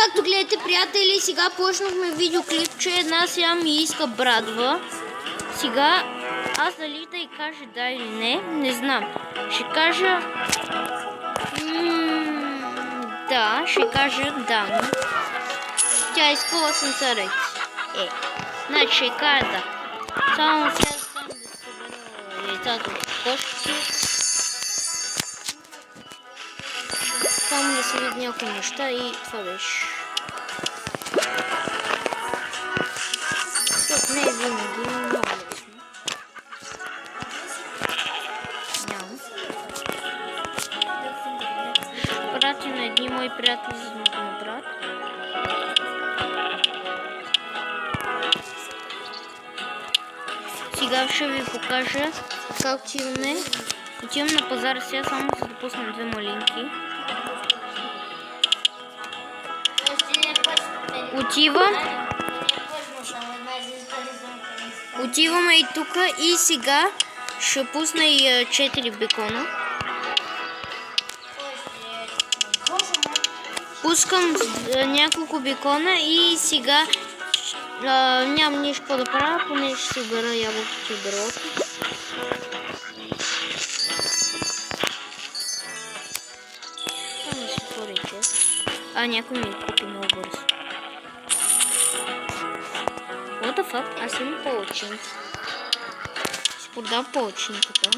както гледате, приятели, сега почнахме видеоклипче. Една сега ми иска брадва. Сега аз дали да й кажа да или не, не знам. Ще кажа... да, ще кажа да. Тя иска 8 царейки. Значи ще кажа да. Само сега съм да събера яйцата от кошките. Само да се видят някои неща и това беше. Защото не е винаги много лесно. Няма. Пратя на едни мои приятели за да го направят. Сега ще ви покажа как отиваме. Отивам на пазара сега, само за да пуснем две малинки. Отиваме и тук и сега ще пусна и 4 бекона. Пускам няколко бекона и сега нямам нищо какво да правя, поне ще събера ябълките от дървото. Само ще отворя чест. Някой ми купи много бързо. What the fuck? Аз имам палачинки. Ще продам палачинката.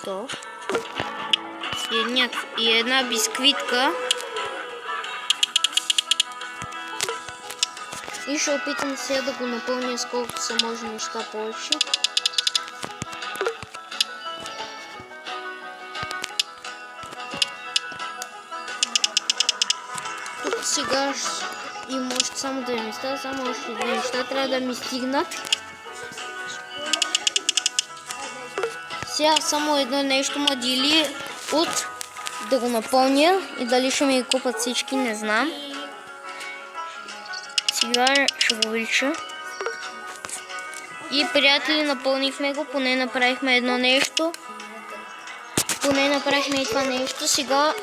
100. И една бисквитка. И ще опитам сега да го напълня с колкото са може неща повече. Тук сега има още само 2 места, само още 2 неща трябва да ми стигнат. Сега само едно нещо ма дели от да го напълня и дали ще ми купат всички, не знам. Сега ще го увелича. И приятели, напълнихме го, поне направихме едно нещо. Поне направихме и това нещо. Сега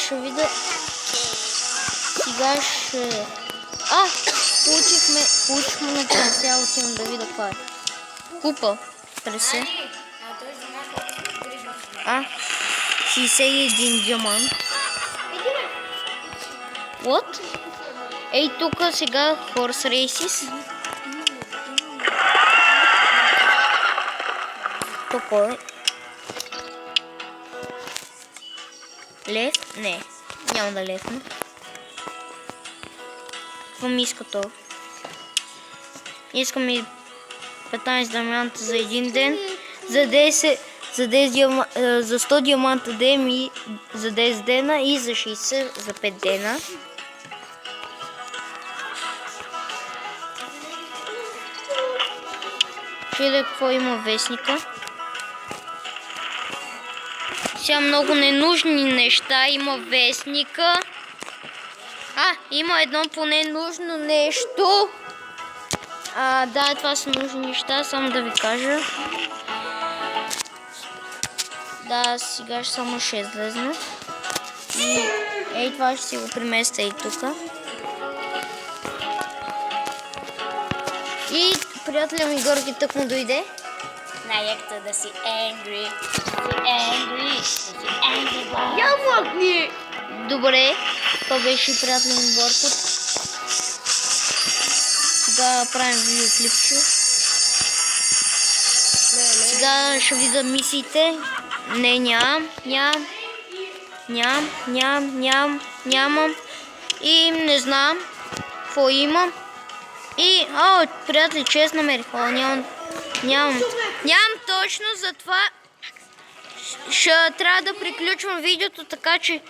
ще видя. Сега ще... получихме начало. Сега отивам да видя това е. Купа. Тресе. 61 диамант. What? Ей, тук сега Horse Races. Тук е. Лев? Не. Няма да левна. Какво ми иска то? Искам и 15 диаманта за един ден. За 100 диаманта ден и за 10 дена и за 60 за 5 дена. Ще да какво има вестника. Сега много ненужни неща има вестника. Има едно поне нужно нещо. Да, това са нужни неща, само да ви кажа. Да, сега само ще излезна. И ей, това ще си го преместя и тук. И приятеля ми Горги тък му дойде. Най-якото да си angry. Ябълки! Добре, това беше приятеля ми Горко. Сега правим видеоклипче. Сега ще видя мисиите. Не, нямам. И не знам какво имам. И, приятели, чест намерих. Нямам точно, затова ще трябва да приключвам видеото, така че